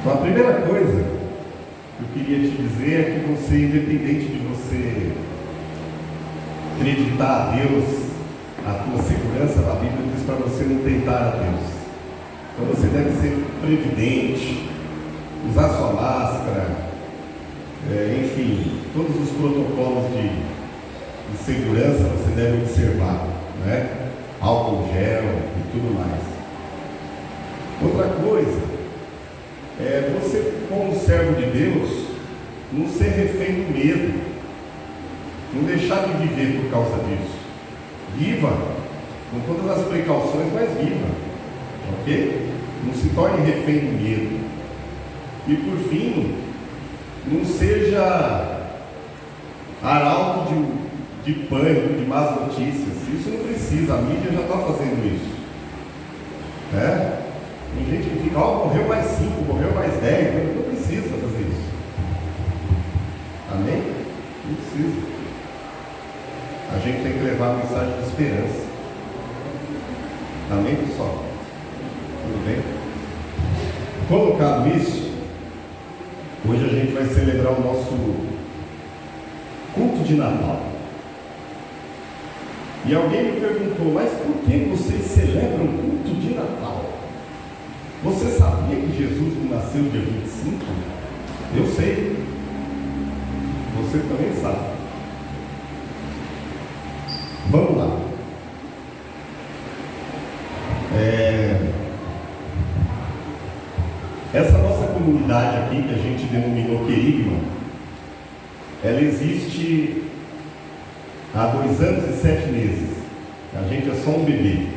Então, a primeira coisa que eu queria te dizer é que você, independente de você acreditar a Deus, a tua segurança, a Bíblia diz para você não tentar a Deus. Então você deve ser previdente, usar sua máscara, enfim, todos os protocolos de segurança você deve observar, né? Álcool gel e tudo mais. Outra coisa é você, como servo de Deus, não ser refém do medo, não deixar de viver por causa disso. Viva com todas as precauções, mas viva, ok? Não se torne refém do medo. E por fim, não seja arauto de pânico, de más notícias. Isso não precisa, a mídia já está fazendo isso, né? Tem gente que fica, morreu mais 5, morreu mais 10, não precisa fazer isso. Amém? Não precisa. A gente tem que levar a mensagem de esperança. Amém, pessoal? Tudo bem? Colocado isso, hoje a gente vai celebrar o nosso culto de Natal. E alguém me perguntou, mas por que vocês celebram o culto de Natal? Você sabia que Jesus nasceu dia 25? Eu sei. Você também sabe. Vamos lá. Essa nossa comunidade aqui, que a gente denominou Querigma, ela existe há 2 anos e 7 meses. A gente é só um bebê.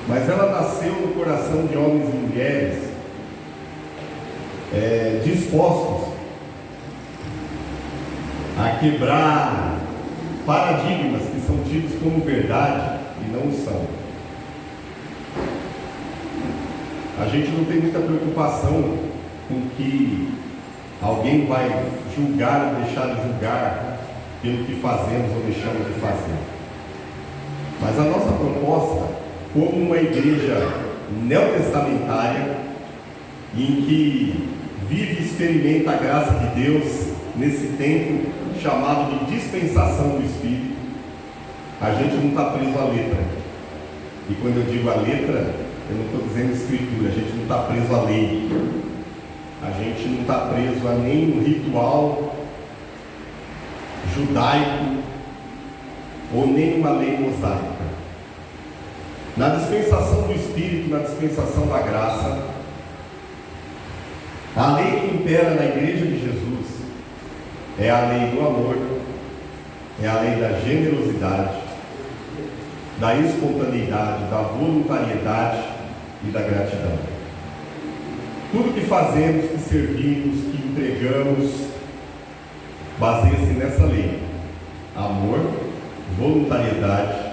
Mas ela nasceu no coração de homens e mulheres dispostos a quebrar paradigmas que são tidos como verdade e não são. A gente não tem muita preocupação com que alguém vai julgar ou deixar de julgar pelo que fazemos ou deixamos de fazer. Mas a nossa proposta, como uma igreja neotestamentária, em que vive e experimenta a graça de Deus nesse tempo chamado de dispensação do Espírito, a gente não está preso à letra. E quando eu digo a letra, eu não estou dizendo escritura, a gente não está preso à lei, a gente não está preso a nenhum ritual judaico ou nenhuma lei mosaica. Na dispensação do Espírito, na dispensação da graça, a lei que impera na igreja de Jesus é a lei do amor, é a lei da generosidade, da espontaneidade, da voluntariedade e da gratidão. Tudo que fazemos, que servimos, que entregamos, baseia-se nessa lei: amor, voluntariedade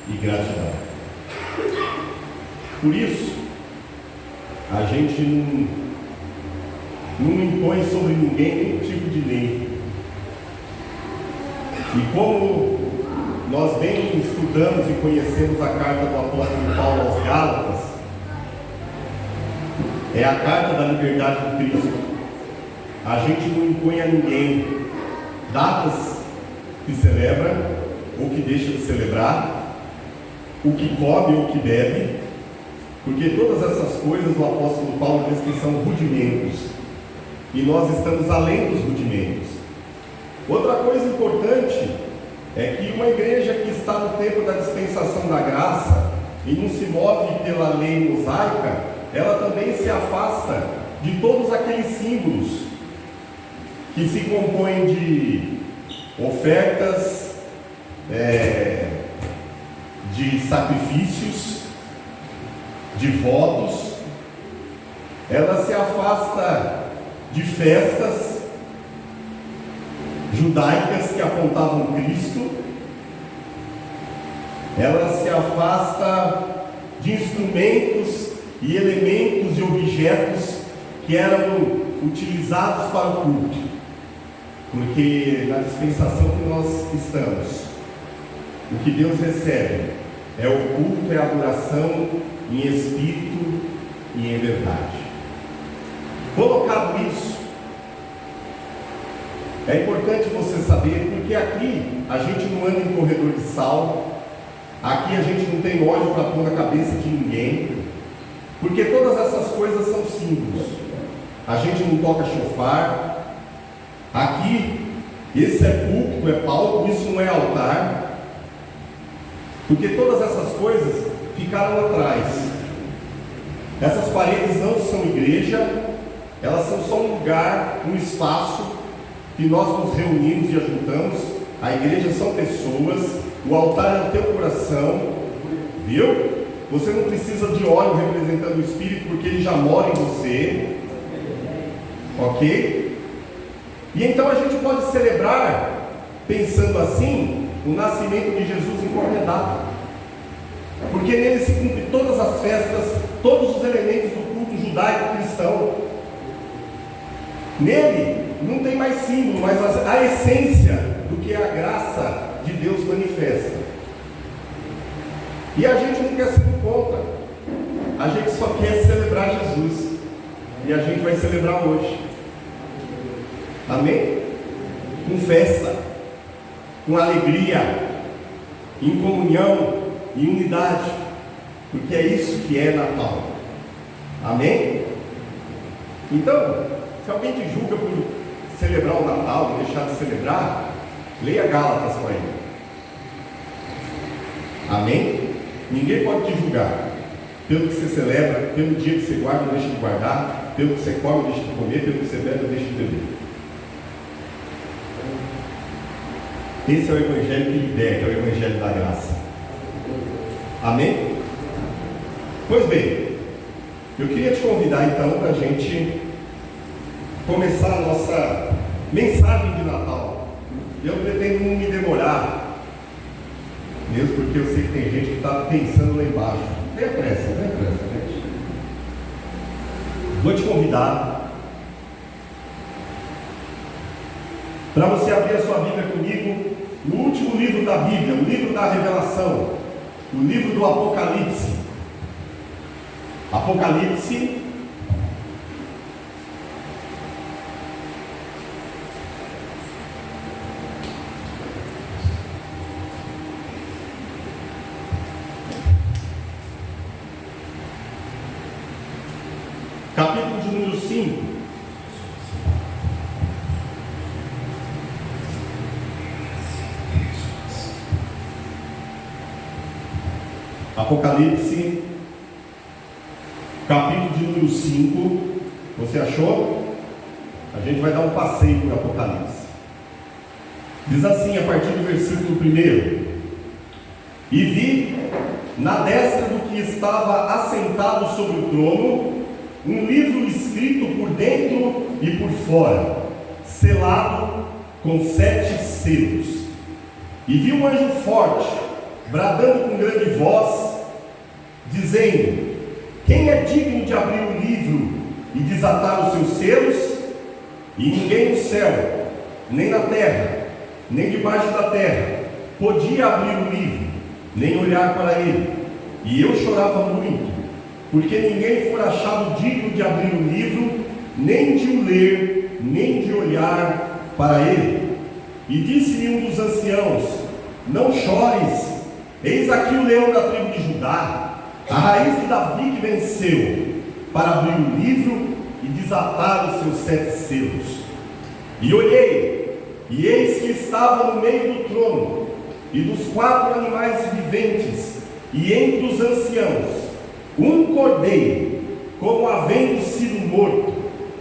e gratidão. Por isso, a gente não impõe sobre ninguém nenhum tipo de lei. E como nós bem estudamos e conhecemos a carta do apóstolo Paulo aos Gálatas, é a carta da liberdade de Cristo. A gente não impõe a ninguém datas que celebra ou que deixa de celebrar, o que come ou que bebe, porque todas essas coisas o apóstolo Paulo diz que são rudimentos, e nós estamos além dos rudimentos. Outra coisa importante é que uma igreja que está no tempo da dispensação da graça e não se move pela lei mosaica, ela também se afasta de todos aqueles símbolos que se compõem de ofertas, de sacrifícios, de votos. Ela se afasta de festas judaicas que apontavam Cristo. Ela se afasta de instrumentos e elementos e objetos que eram utilizados para o culto, porque na dispensação que nós estamos, o que Deus recebe é o culto, é a adoração em espírito e em verdade. Colocado isso, é importante você saber, porque aqui a gente não anda em corredor de sal, aqui a gente não tem óleo para pôr na cabeça de ninguém, porque todas essas coisas são símbolos. A gente não toca chofar, aqui, esse é púlpito, é palco, isso não é altar, porque todas essas coisas ficaram atrás. Essas paredes não são igreja, elas são só um lugar, um espaço que nós nos reunimos e ajuntamos. A igreja são pessoas, o altar é o teu coração, viu? Você não precisa de óleo representando o Espírito, porque ele já mora em você, ok? E então a gente pode celebrar, pensando assim, o nascimento de Jesus encorredado, porque nele se cumpre todas as festas, todos os elementos do culto judaico cristão. Nele não tem mais símbolo, mas a essência do que a graça de Deus manifesta. E a gente não quer ser contra, a gente só quer celebrar Jesus, e a gente vai celebrar hoje, amém? Com festa, com alegria, em comunhão, em unidade, porque é isso que é Natal, amém? Então, se alguém te julga por celebrar o Natal e deixar de celebrar, leia Gálatas para ele, amém? Ninguém pode te julgar pelo que você celebra, pelo dia que você guarda ou deixa de guardar, pelo que você come ou deixa de comer, pelo que você bebe ou deixa de beber. Esse é o Evangelho que liberta, é o Evangelho da graça. Amém? Pois bem, eu queria te convidar então para a gente começar a nossa mensagem de Natal. Eu pretendo não me demorar, mesmo porque eu sei que tem gente que está pensando lá embaixo. Tenha pressa, gente. Vou te convidar para você abrir a sua Bíblia comigo no último livro da Bíblia, o livro da Revelação, o livro do Apocalipse. Apocalipse, capítulo de número 5. Apocalipse, capítulo de número 5. Você achou? A gente vai dar um passeio por Apocalipse. Diz assim, a partir do versículo 1: E vi na destra do que estava assentado sobre o trono um livro escrito por dentro e por fora, selado com 7 selos. E vi um anjo forte, bradando com grande voz, dizendo: Quem é digno de abrir o livro e desatar os seus selos? E ninguém no céu, nem na terra, nem debaixo da terra, podia abrir o livro, nem olhar para ele. E eu chorava muito, porque ninguém for achado digno de abrir o livro, nem de o ler, nem de olhar para ele. E disse-me um dos anciãos: Não chores, eis aqui o leão da tribo de Judá, a raiz de Davi, que venceu, para abrir o livro e desatar os seus 7 selos. E olhei, e eis que estava no meio do trono, e dos 4 animais viventes, e entre os anciãos, um cordeiro, como havendo sido morto,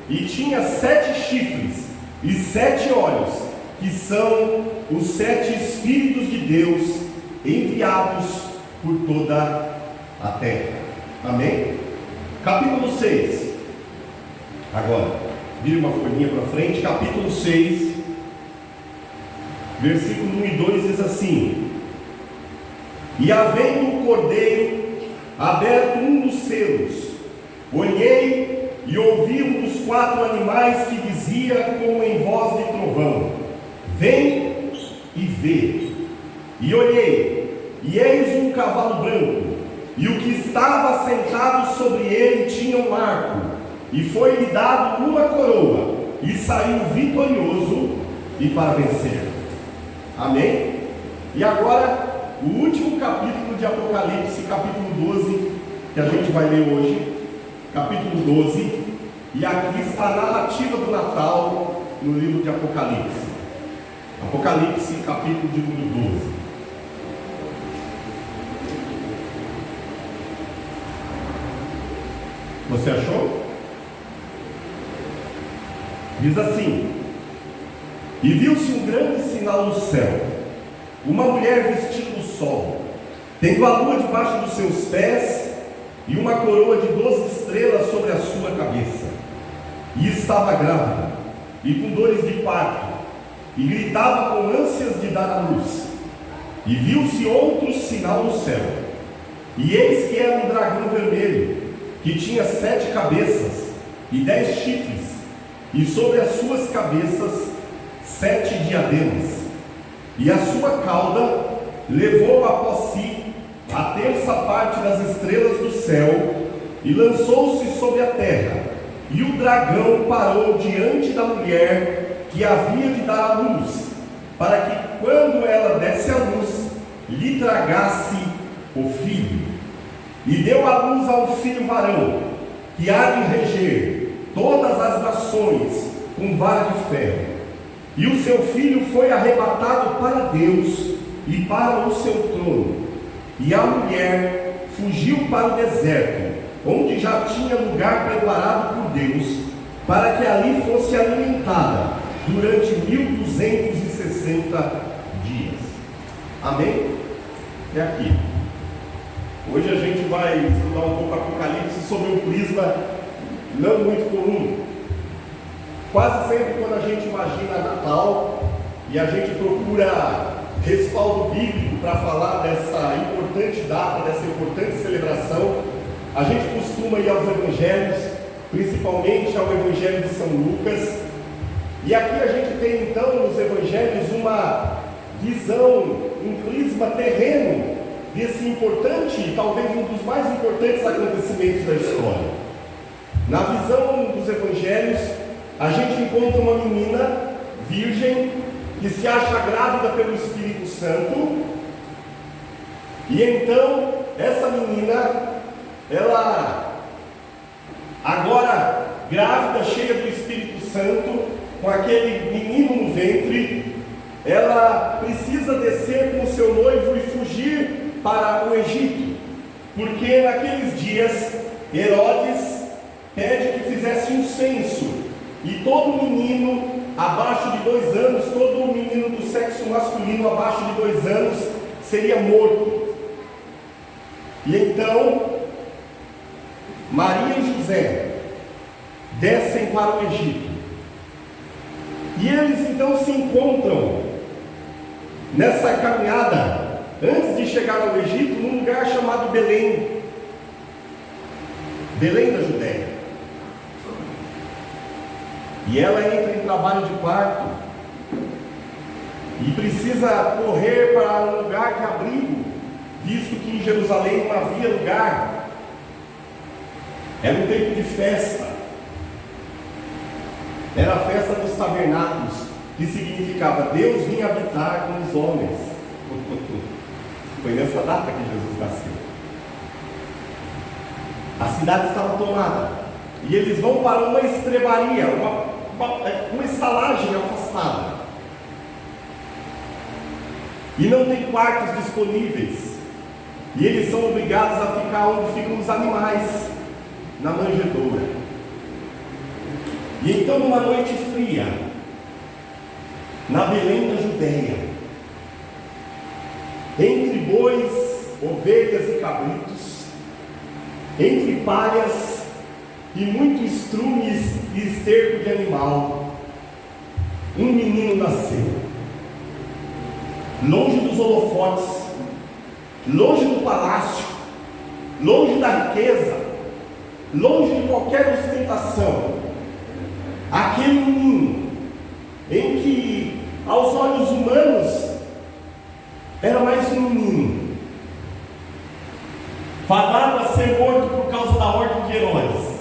e tinha 7 chifres e 7 olhos, que são os 7 Espíritos de Deus enviados por toda a terra. Amém? Capítulo 6. Agora, vira uma folhinha para frente. Capítulo 6, versículo 1 e 2 diz assim: E havendo o cordeiro aberto um dos selos, olhei e ouvi um dos 4 animais que dizia como em voz de trovão: Vem e vê. E olhei, e eis um cavalo branco, e o que estava sentado sobre ele tinha um arco, e foi-lhe dado uma coroa, e saiu vitorioso e para vencer. Amém? E agora, o último capítulo de Apocalipse, capítulo 12, que a gente vai ler hoje, capítulo 12, e aqui está a narrativa do Natal no livro de Apocalipse. Apocalipse, capítulo de número 12. Você achou? Diz assim: e viu-se um grande sinal no céu, uma mulher vestida do sol, tendo a lua debaixo dos seus pés, e uma coroa de 12 estrelas sobre a sua cabeça. E estava grávida, e com dores de parto, e gritava com ânsias de dar à luz. E viu-se outro sinal no céu, e eis que era um dragão vermelho, que tinha 7 cabeças e 10 chifres, e sobre as suas cabeças 7 diademas, e a sua cauda levou após si a terça parte das estrelas do céu, e lançou-se sobre a terra, e o dragão parou diante da mulher que havia de dar à luz, para que quando ela desse à luz, lhe tragasse o filho. E deu à luz a um filho varão, que há de reger todas as nações com vara de ferro. E o seu filho foi arrebatado para Deus e para o seu trono. E a mulher fugiu para o deserto, onde já tinha lugar preparado por Deus, para que ali fosse alimentada durante 1260 dias. Amém? É aqui. Hoje a gente vai estudar um pouco Apocalipse sobre um prisma não muito comum. Quase sempre quando a gente imagina Natal e a gente procura respaldo bíblico para falar dessa importante data, dessa importante celebração, a gente costuma ir aos evangelhos, principalmente ao evangelho de São Lucas. E aqui a gente tem então nos evangelhos uma visão, um prisma terreno desse importante, talvez um dos mais importantes acontecimentos da história. Na visão dos evangelhos, a gente encontra uma menina virgem que se acha grávida pelo Espírito Santo, e então essa menina, ela agora grávida, cheia do Espírito Santo, com aquele menino no ventre, ela precisa descer com o seu noivo e fugir para o Egito, porque naqueles dias Herodes pede que fizesse um censo, e todo menino abaixo de 2 anos, todo menino do sexo masculino abaixo de 2 anos seria morto. E então Maria e José descem para o Egito, e eles então se encontram nessa caminhada, antes de chegar ao Egito, num lugar chamado Belém, Belém da Judéia. E ela entra em trabalho de parto e precisa correr para um lugar de abrigo, visto que em Jerusalém não havia lugar. Era um tempo de festa, era a festa dos tabernáculos, que significava Deus vinha habitar com os homens. Foi nessa data que Jesus nasceu. A cidade estava tomada, e eles vão para uma estrebaria, uma estalagem afastada, e não tem quartos disponíveis, e eles são obrigados a ficar onde ficam os animais, na manjedoura. E então, numa noite fria, na Belém da Judéia, entre bois, ovelhas e cabritos, entre palhas e muito estrume e esterco de animal, um menino nasceu, longe dos holofotes, longe do palácio, longe da riqueza, longe de qualquer ostentação. Aquele menino em que aos olhos humanos era mais um menino, fadado a ser morto por causa da ordem de Herodes,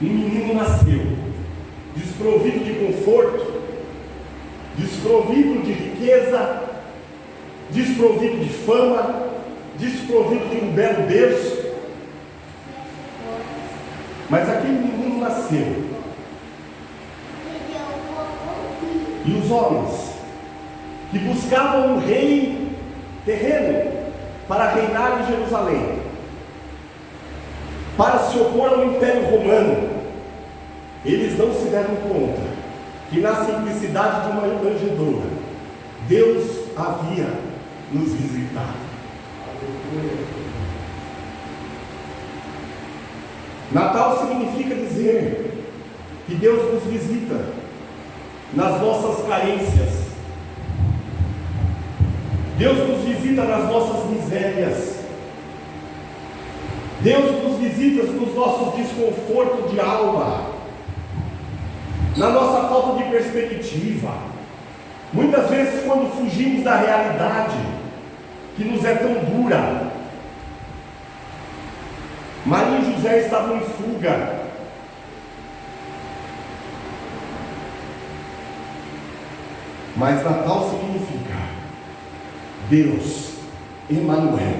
um menino nasceu, desprovido de conforto, desprovido de riqueza, desprovido de fama, desprovido de um belo berço. Mas aquele menino nasceu. E os homens que buscavam um rei terreno para reinar em Jerusalém, para se opor ao Império Romano, eles não se deram conta que na simplicidade de uma manjedoura, Deus havia nos visitado. Natal significa dizer que Deus nos visita nas nossas carências, Deus nos visita nas nossas misérias, Deus nos visita nos nossos desconfortos de alma, na nossa falta de perspectiva. Muitas vezes, quando fugimos da realidade que nos é tão dura. Maria e José estavam em fuga. Mas Natal significa Deus, Emanuel,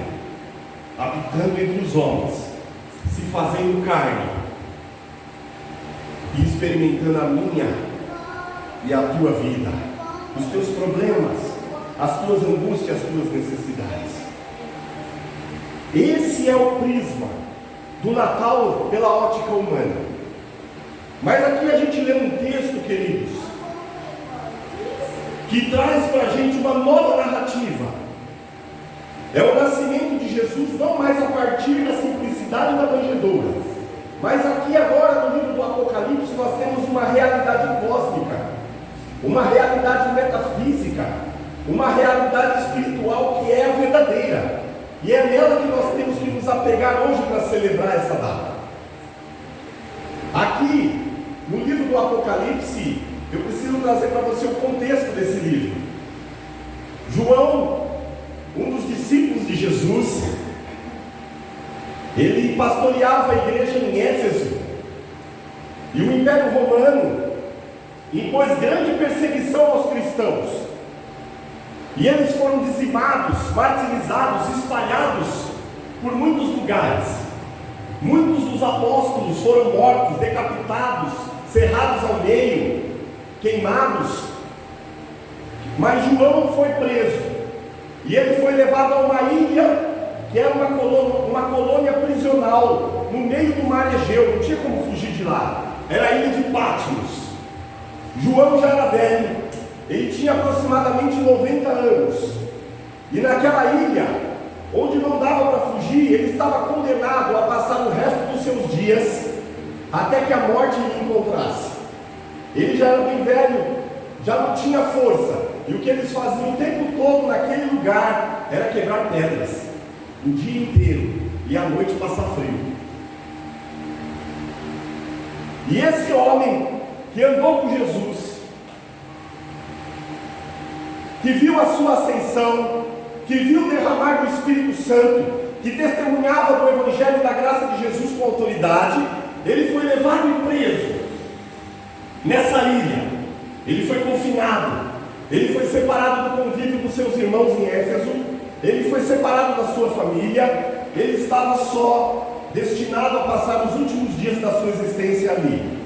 habitando entre os homens, se fazendo carne e experimentando a minha e a tua vida, os teus problemas, as tuas angústias, as tuas necessidades. Esse é o prisma do Natal pela ótica humana. Mas aqui a gente lê um texto, queridos, que traz para a gente uma nova narrativa. É o nascimento de Jesus, não mais a partir da simplicidade da manjedoura, mas aqui agora no livro do Apocalipse nós temos uma realidade cósmica, uma realidade metafísica, uma realidade espiritual que é a verdadeira, e é nela que nós temos que nos apegar hoje para celebrar essa data. Aqui no livro do Apocalipse, eu preciso trazer para você o contexto desse livro. João, um dos discípulos de Jesus, ele pastoreava a igreja em Éfeso, e o Império Romano impôs grande perseguição aos cristãos, e eles foram dizimados, martirizados, espalhados por muitos lugares. Muitos dos apóstolos foram mortos, decapitados, cerrados ao meio, queimados. Mas João foi preso, e ele foi levado a uma ilha que era uma colônia prisional no meio do mar Egeu. Não tinha como fugir de lá. Era a ilha de Patmos. João já era velho, ele tinha aproximadamente 90 anos, e naquela ilha, onde não dava para fugir, ele estava condenado a passar o resto dos seus dias até que a morte lhe encontrasse. Ele já era bem velho, já não tinha força, e o que eles faziam o tempo todo naquele lugar era quebrar pedras, o dia inteiro, e à noite passar frio. E esse homem que andou com Jesus, que viu a sua ascensão, que viu o derramar do Espírito Santo, que testemunhava do Evangelho da graça de Jesus com autoridade, ele foi levado e preso nessa ilha. Ele foi confinado, ele foi separado do convívio dos seus irmãos em Éfeso, ele foi separado da sua família, ele estava só, destinado a passar os últimos dias da sua existência ali.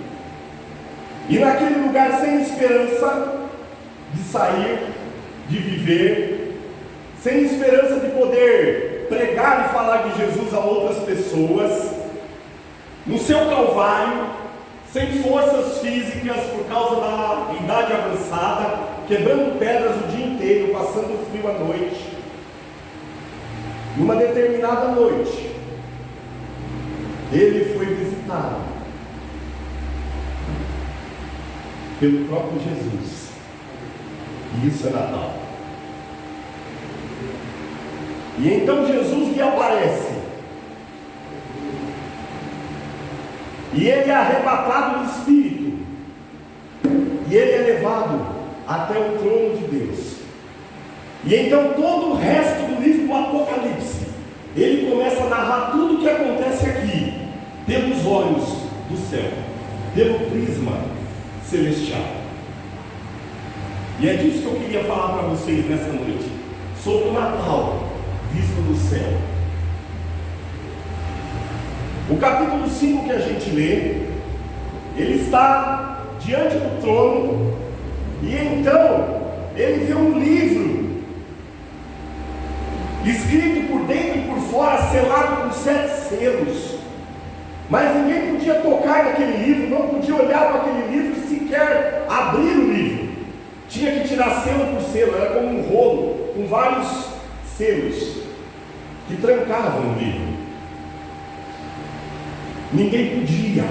E naquele lugar sem esperança de sair, de viver, sem esperança de poder pregar e falar de Jesus a outras pessoas, no seu calvário, sem forças físicas por causa da idade avançada, quebrando pedras o dia inteiro, passando frio à noite. Numa determinada noite, ele foi visitado pelo próprio Jesus. E isso é Natal. E então Jesus lhe aparece, e ele é arrebatado no Espírito, e ele é levado até o trono de Deus. E então todo o resto do livro do Apocalipse ele começa a narrar tudo o que acontece aqui, pelos olhos do céu, pelo prisma celestial. E é disso que eu queria falar para vocês nessa noite, sobre o Natal visto do céu. O capítulo 5 que a gente lê, ele está diante do trono, e então ele vê um livro escrito por dentro e por fora, selado com 7 selos. Mas ninguém podia tocar naquele livro, não podia olhar para aquele livro e sequer abrir o livro. Tinha que tirar selo por selo, era como um rolo com vários selos que trancavam o livro. Ninguém podia.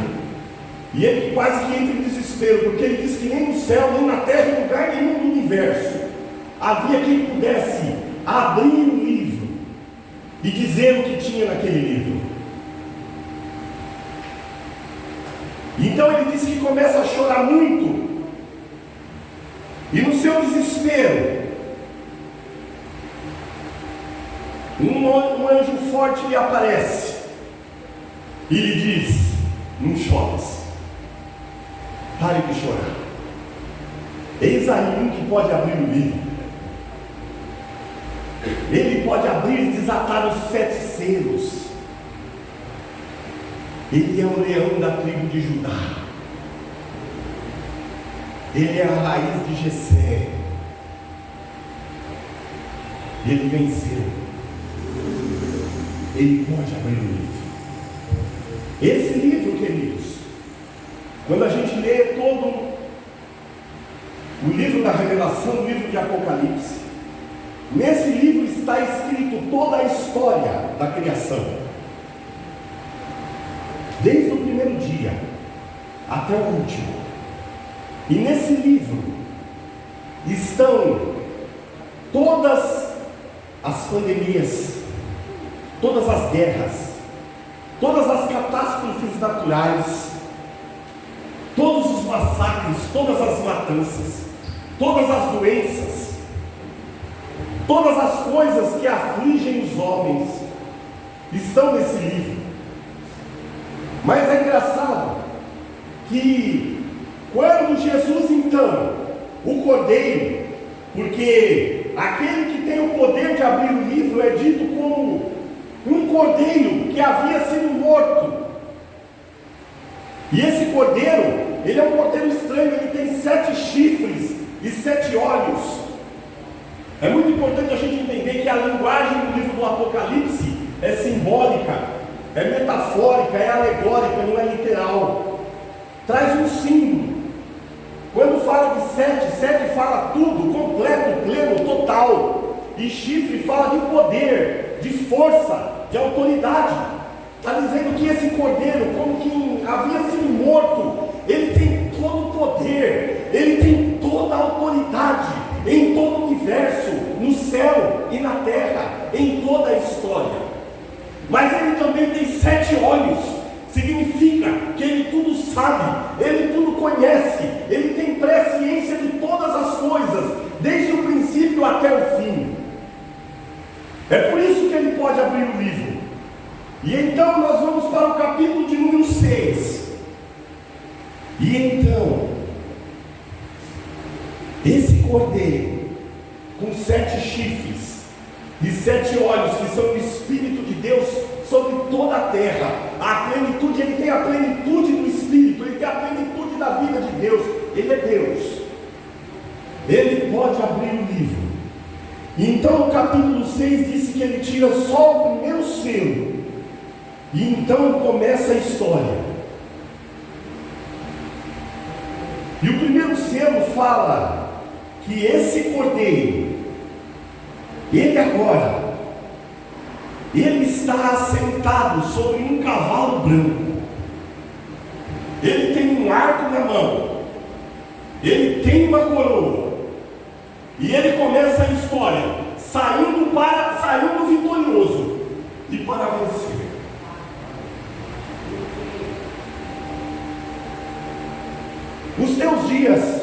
E ele quase que entra em desespero, porque ele diz que nem no céu, nem na terra, em lugar nenhum do universo havia quem pudesse abrir o livro e dizer o que tinha naquele livro. Então ele diz que começa a chorar muito, e no seu desespero, um anjo forte lhe aparece e lhe diz: não chores, pare de chorar, eis aí um que pode abrir o livro. Ele pode abrir e desatar os 7 selos. Ele é o leão da tribo de Judá. Ele é a raiz de Jessé. Ele venceu. Ele pode abrir o livro. Esse livro, queridos, quando a gente lê todo o livro da Revelação, o livro de Apocalipse, nesse livro está escrito toda a história da criação, desde o primeiro dia até o último. E nesse livro estão todas as pandemias, todas as guerras, todas as catástrofes naturais, todos os massacres, todas as matanças, todas as doenças, todas as coisas que afligem os homens estão nesse livro. Mas é engraçado que quando Jesus, então, o Cordeiro, porque aquele que tem o poder de abrir o livro é dito como um cordeiro que havia sido morto. E esse cordeiro, ele é um cordeiro estranho, ele tem 7 chifres e 7 olhos. É muito importante a gente entender que a linguagem do livro do Apocalipse é simbólica, é metafórica, é alegórica, não é literal. Traz um símbolo. Quando fala de 7, 7 fala tudo, completo, pleno, total. E chifre fala de poder, de força, de autoridade. Está dizendo que esse cordeiro, como quem havia sido morto, ele tem todo o poder, ele tem toda a autoridade em todo o universo, no céu e na terra, em toda a história. Mas ele também tem 7 olhos, significa que ele tudo sabe, ele tudo conhece, ele tem presciência de todas as coisas, desde o princípio até o fim. É por isso que ele pode abrir o livro. E então nós vamos para o capítulo de número 6. E então, esse cordeiro, com 7 chifres e 7 olhos, que são o Espírito de Deus sobre toda a terra, a plenitude, ele tem a plenitude do Espírito, ele tem a plenitude da vida de Deus, ele é Deus, ele pode abrir o livro. Então o capítulo 6 disse que ele tira só o primeiro selo, e então começa a história. E o primeiro selo fala que esse cordeiro, ele agora, ele está assentado sobre um cavalo branco. Ele tem um arco na mão, ele tem uma coroa, e ele começa a história saindo vitorioso e para vencer. Os teus dias,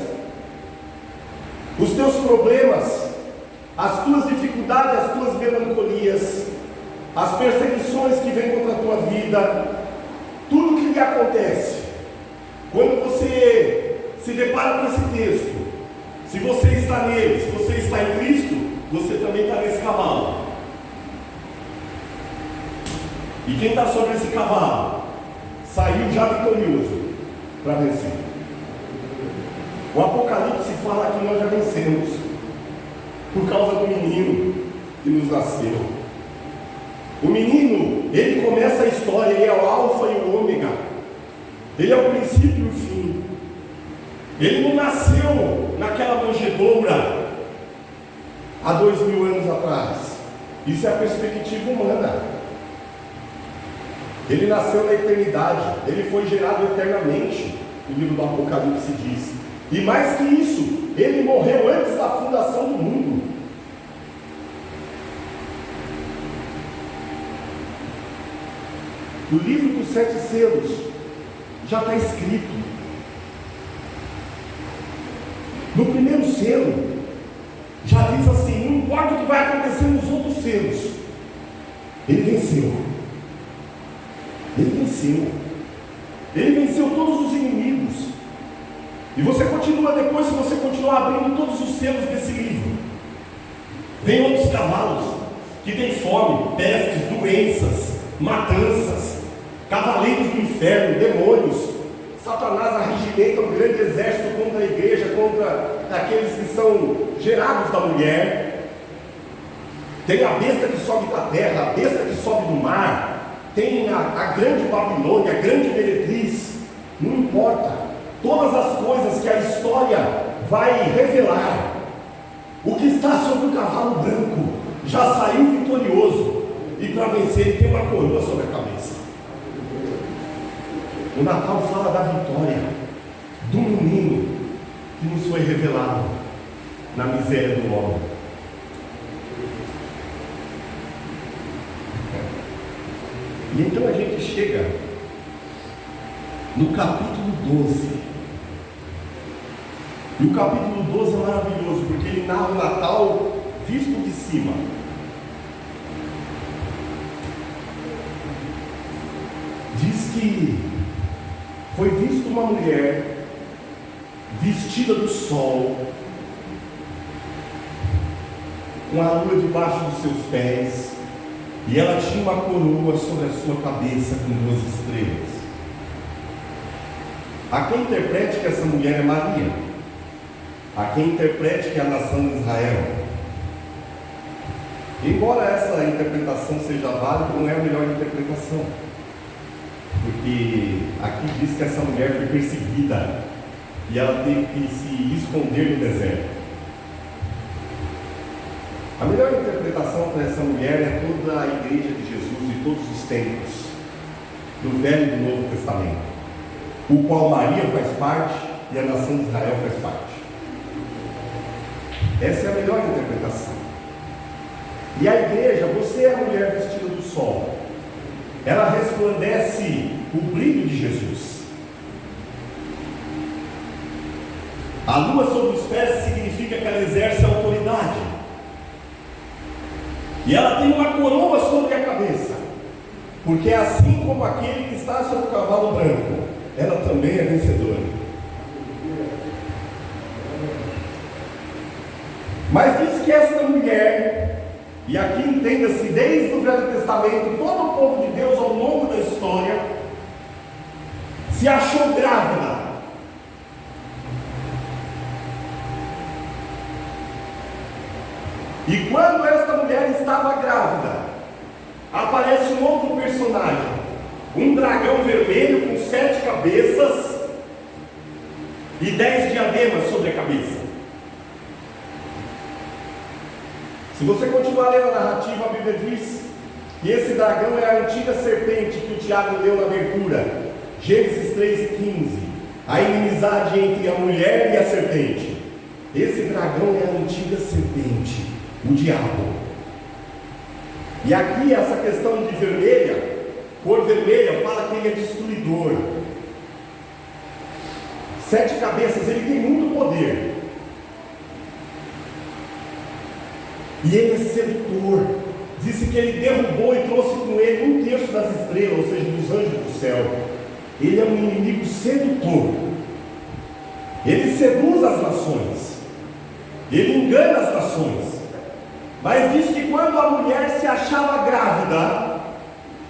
os teus problemas, as tuas dificuldades, as tuas melancolias, as perseguições que vêm contra a tua vida, tudo que lhe acontece, quando você se depara com esse texto, se você está nele, se você está em Cristo, você também está nesse cavalo. E quem está sobre esse cavalo saiu já vitorioso para vencer. O Apocalipse fala que nós já vencemos por causa do menino que nos nasceu. O menino, ele começa a história, ele é o alfa e o ômega, ele é o princípio e o fim. Ele não nasceu naquela manjedoura há 2000 anos atrás. Isso é a perspectiva humana. Ele nasceu na eternidade, ele foi gerado eternamente, o livro do Apocalipse diz. E mais que isso, ele morreu antes da fundação do mundo. O livro dos 7 selos já está escrito. No primeiro selo, já diz assim: não importa o que vai acontecer nos outros selos, ele venceu. Ele venceu. Ele venceu todos os inimigos. E você continua depois, se você continuar abrindo todos os selos desse livro, vem outros cavalos que têm fome, pestes, doenças, matanças, cavaleiros do inferno, demônios. Satanás arregimenta um grande exército contra a igreja, contra aqueles que são gerados da mulher. Tem a besta que sobe da terra, a besta que sobe do mar, tem a grande Babilônia, a grande meretriz. Não importa, todas as coisas que a história vai revelar, o que está sobre o cavalo branco já saiu vitorioso, e para vencer ele tem uma coroa sobre a cabeça. O Natal fala da vitória do menino que nos foi revelado na miséria do homem. E então a gente chega no capítulo 12. E o capítulo 12 é maravilhoso, porque ele narra o Natal visto de cima. Diz que foi vista uma mulher vestida do sol, com a lua debaixo dos seus pés, e ela tinha uma coroa sobre a sua cabeça com 2 estrelas. Há quem interprete que essa mulher é Maria, há quem interprete que é a nação de Israel. Embora essa interpretação seja válida, não é a melhor interpretação, porque aqui diz que essa mulher foi perseguida e ela teve que se esconder no deserto. A melhor interpretação para essa mulher é toda a igreja de Jesus de todos os tempos, do Velho e do Novo Testamento, o qual Maria faz parte e a nação de Israel faz parte. Essa é a melhor interpretação. E a igreja, você é a mulher vestida do sol, ela resplandece o brilho de Jesus. A lua sobre os pés significa que ela exerce autoridade, e ela tem uma coroa sobre a cabeça, porque assim como aquele que está sobre o cavalo branco, ela também é vencedora. Mas diz que essa mulher, e aqui entenda-se desde o Velho Testamento, todo o povo de Deus ao longo da história se achou grávida. E quando esta mulher estava grávida, aparece um outro personagem, um dragão vermelho com 7 cabeças e 10 diademas sobre a cabeça. Se você continuar lendo a narrativa, a Bíblia diz que esse dragão é a antiga serpente que o Tiago leu na abertura, Gênesis 3:15, a inimizade entre a mulher e a serpente. Esse dragão é a antiga serpente, o diabo. E aqui essa questão de vermelha, cor vermelha, fala que ele é destruidor. 7 cabeças, ele tem muito poder. E ele é sedutor, disse que ele derrubou e trouxe com ele 1/3 das estrelas, ou seja, dos anjos do céu. Ele é um inimigo sedutor. Ele seduz as nações. Ele engana as nações. Mas diz que quando a mulher se achava grávida,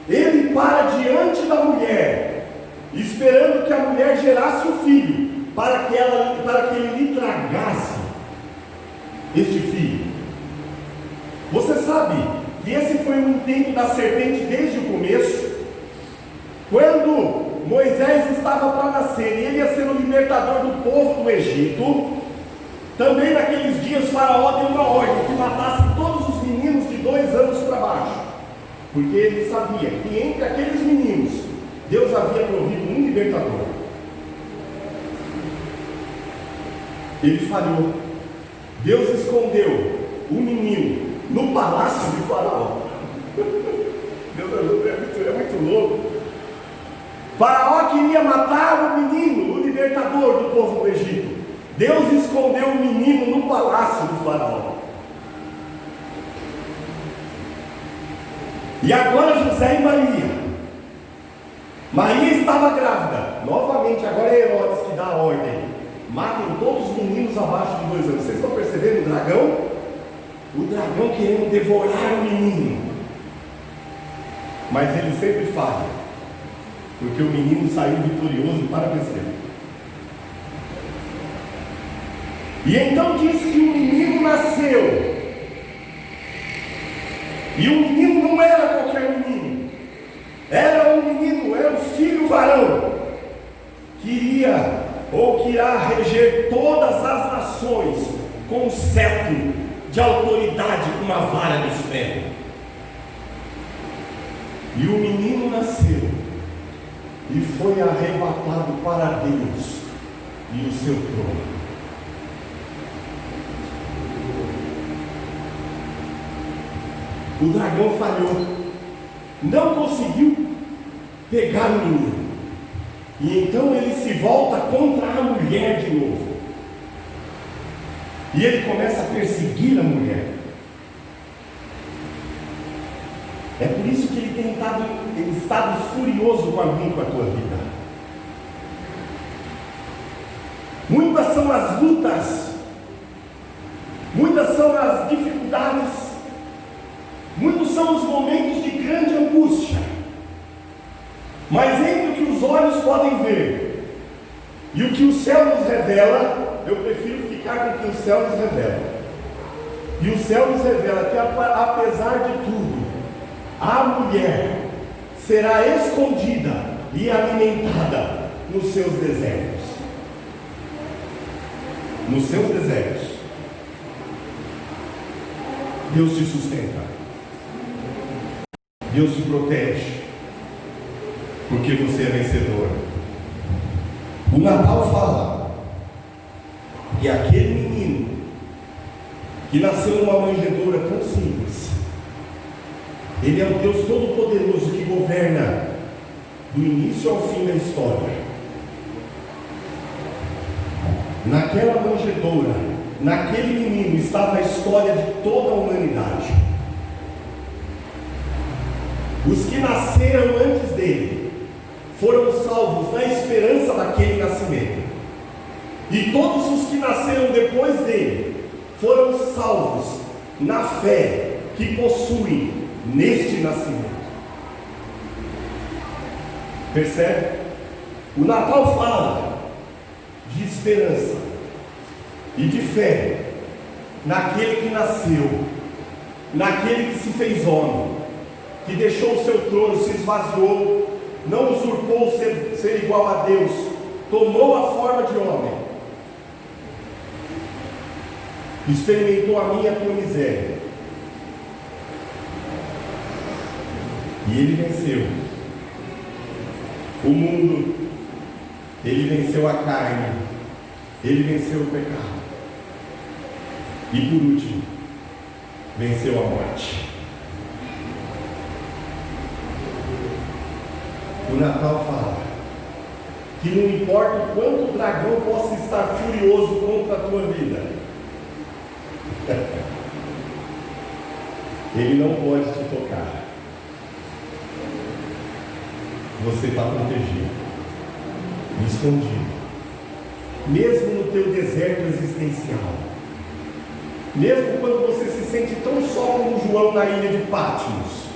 ele para diante da mulher, esperando que a mulher gerasse o filho, para que ele lhe tragasse este filho. Você sabe que esse foi um intento da serpente desde o começo. Quando Moisés estava para nascer e ele ia ser o libertador do povo do Egito, também naqueles dias Faraó deu uma ordem que matasse todos os meninos de 2 anos para baixo, porque ele sabia que entre aqueles meninos Deus havia provido um libertador. Ele falhou. Deus escondeu o menino no palácio de Faraó. Deus é muito louco. Faraó queria matar o menino, o libertador do povo do Egito. Deus escondeu o menino no palácio de Faraó. E agora José e Maria. Maria estava grávida. Novamente, agora é Herodes que dá a ordem: matem todos os meninos abaixo de 2 anos. Vocês estão percebendo o dragão? O dragão querendo devorar o menino. Mas ele sempre falha, porque o menino saiu vitorioso para vencer. E então diz que o menino nasceu. E o menino não era qualquer menino. Era um menino, era um filho varão, que iria ou que irá reger todas as nações com um cetro de autoridade, com uma vara de ferro. E o menino nasceu e foi arrebatado para Deus e o seu trono. O dragão falhou, não conseguiu pegar o menino, e então ele se volta contra a mulher de novo, e ele começa a perseguir a mulher. É por isso que ele tem estado furioso com a tua vida. Muitas são as lutas, muitas são as dificuldades, muitos são os momentos de grande angústia, mas entre o que os olhos podem ver e o que o céu nos revela, eu prefiro ficar com o que o céu nos revela. E o céu nos revela que, apesar de tudo, a mulher será escondida e alimentada nos seus desertos. Nos seus desertos. Deus te sustenta. Deus te protege, porque você é vencedor. O Natal fala que aquele menino que nasceu numa manjedoura tão simples, ele é o Deus Todo-Poderoso que governa do início ao fim da história. Naquela manjedoura, naquele menino estava a história de toda a humanidade. Os que nasceram antes dele foram salvos na esperança daquele nascimento, e todos os que nasceram depois dele foram salvos na fé que possuem neste nascimento. Percebe? O Natal fala de esperança e de fé naquele que nasceu, naquele que se fez homem, que deixou o seu trono, se esvaziou, não usurpou ser igual a Deus, tomou a forma de homem, experimentou a minha e a tua miséria, e ele venceu o mundo, ele venceu a carne, ele venceu o pecado, e por último, venceu a morte. O Natal fala que não importa o quanto o dragão possa estar furioso contra a tua vida, ele não pode te tocar, você está protegido, escondido, mesmo no teu deserto existencial, mesmo quando você se sente tão só como João na ilha de Patmos,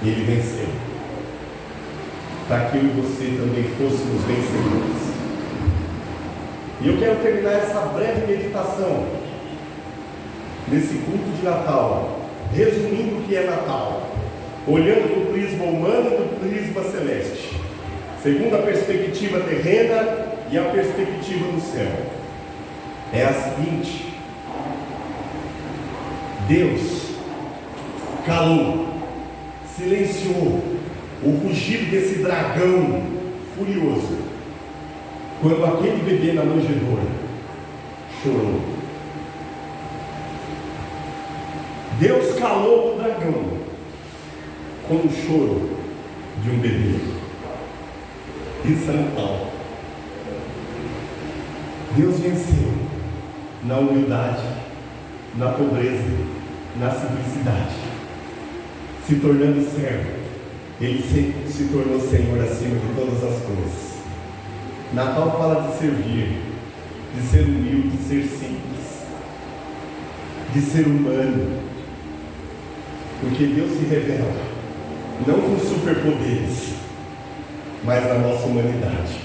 ele venceu, para que eu e você também fôssemos vencedores. E eu quero terminar essa breve meditação nesse culto de Natal, resumindo o que é Natal, olhando do prisma humano e do prisma celeste, segundo a perspectiva terrena e a perspectiva do céu. É a seguinte: Deus calou, silenciou o rugido desse dragão furioso quando aquele bebê na manjedoura chorou. Deus calou o dragão com o choro de um bebê. Isso é Natal. Deus venceu na humildade, na pobreza, na simplicidade, se tornando servo. Ele sempre se tornou Senhor acima de todas as coisas. Natal fala de servir, de ser humilde, de ser simples, de ser humano, porque Deus se revela não com superpoderes, mas na nossa humanidade.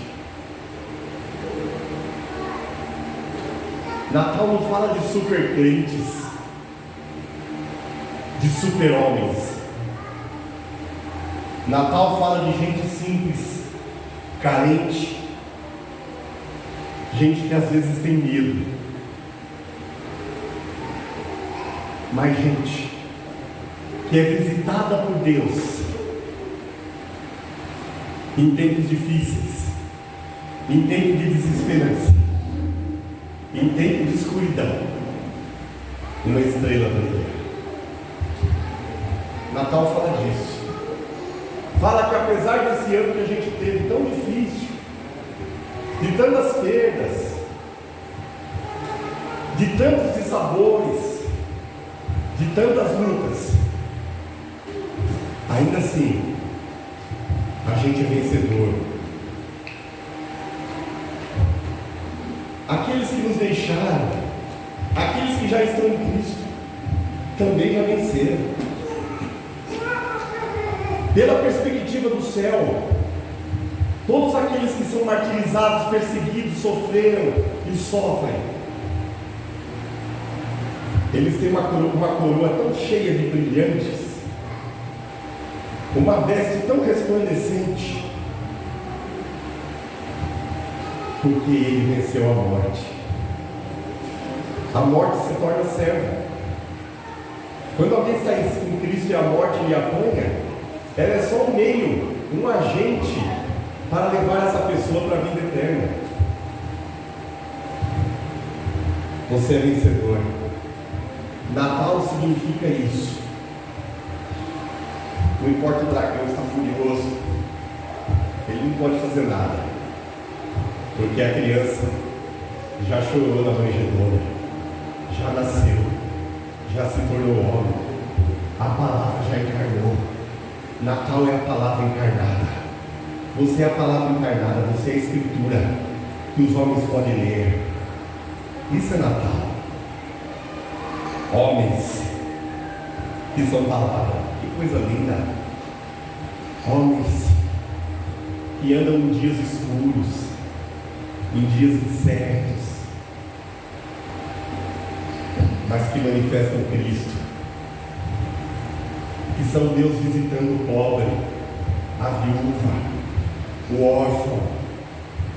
Natal não fala de super crentes, de super homens. Natal fala de gente simples, carente, gente que às vezes tem medo, mas gente que é visitada por Deus em tempos difíceis, em tempos de desesperança, em tempos de escuridão, uma estrela brilha. Natal fala disso. Fala que apesar desse ano que a gente teve tão difícil, de tantas perdas, de tantos dissabores, de tantas lutas, ainda assim, a gente é vencedor. Aqueles que nos deixaram, aqueles que já estão em Cristo, também já venceram. Pela perspectiva do céu, todos aqueles que são martirizados, perseguidos, sofreram e sofrem, eles têm uma coroa tão cheia de brilhantes, uma veste tão resplandecente, porque ele venceu a morte. A morte se torna serva. Quando alguém está em Cristo e a morte lhe apanha, ela é só um meio, um agente para levar essa pessoa para a vida eterna. Você é vencedor. Natal significa isso. Não importa o dragão está furioso, ele não pode fazer nada, porque a criança já chorou na manjedoura, já nasceu, já se tornou homem, a palavra já encarnou. Natal é a palavra encarnada. Você é a palavra encarnada, você é a escritura que os homens podem ler. Isso é Natal. Homens que são palavra, que coisa linda. Homens que andam em dias escuros, em dias incertos, mas que manifestam Cristo, que são Deus visitando o pobre, a viúva, o órfão,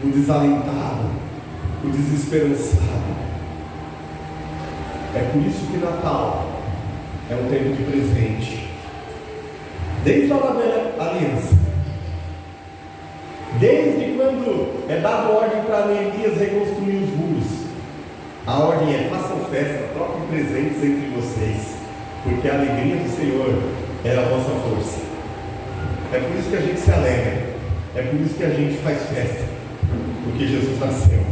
o desalentado, o desesperançado. É por isso que Natal é um tempo de presente. Desde a velha aliança, desde quando é dado ordem para Neemias reconstruir os muros, a ordem é: façam festa, troquem presentes entre vocês, porque a alegria do Senhor era a vossa força. É por isso que a gente se alegra, é por isso que a gente faz festa, porque Jesus nasceu.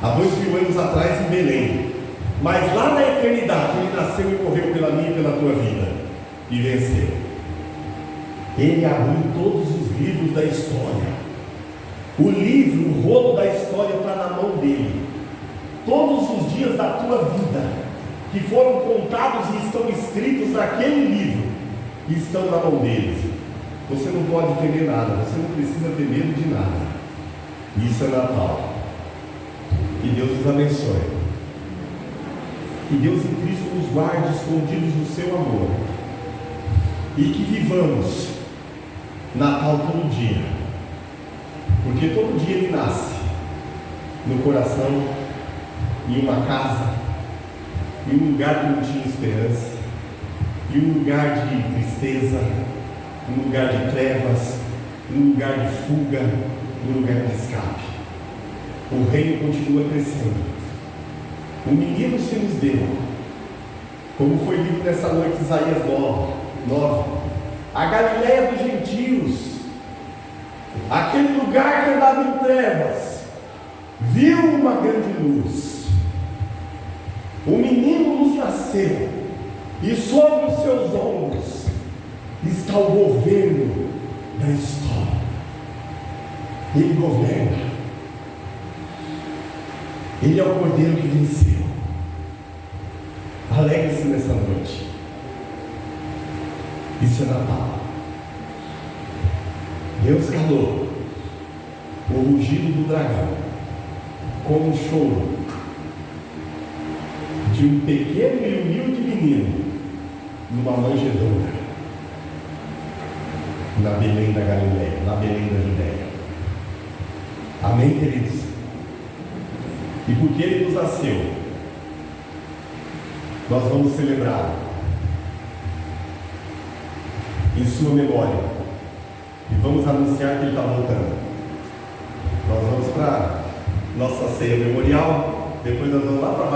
Há 2000 anos atrás, em Belém, Mas lá na eternidade ele nasceu e morreu pela minha e pela tua vida e venceu. Ele abriu todos os livros da história. O livro, o rolo da história está na mão dele. Todos os dias da tua vida que foram contados e estão escritos naquele livro estão na mão deles. Você não pode temer nada, você não precisa ter medo de nada. Isso é Natal. Que Deus nos abençoe. Que Deus em Cristo nos guarde escondidos no seu amor. E que vivamos Natal todo dia. Porque todo dia ele nasce no coração, em uma casa, em um lugar que não tinha esperança, em um lugar de tristeza, em um lugar de trevas, em um lugar de fuga, em um lugar de escape. O reino continua crescendo. O menino se nos deu, como foi dito nessa noite, Isaías 9, a Galileia dos gentios, aquele lugar que andava em trevas, viu uma grande luz. O menino nos nasceu, e sobre os seus ombros está o governo da história. Ele governa. Ele é o Cordeiro que venceu. Alegre-se nessa noite. Isso é Natal. Deus calou o rugido do dragão como o choro de um pequeno e humilde menino numa manjedoura na Belém da Galileia, na Belém da Judéia. Amém, queridos? E porque ele nos nasceu, nós vamos celebrar em sua memória e vamos anunciar que ele está voltando. Nós vamos para nossa ceia memorial, depois nós vamos lá para baixo.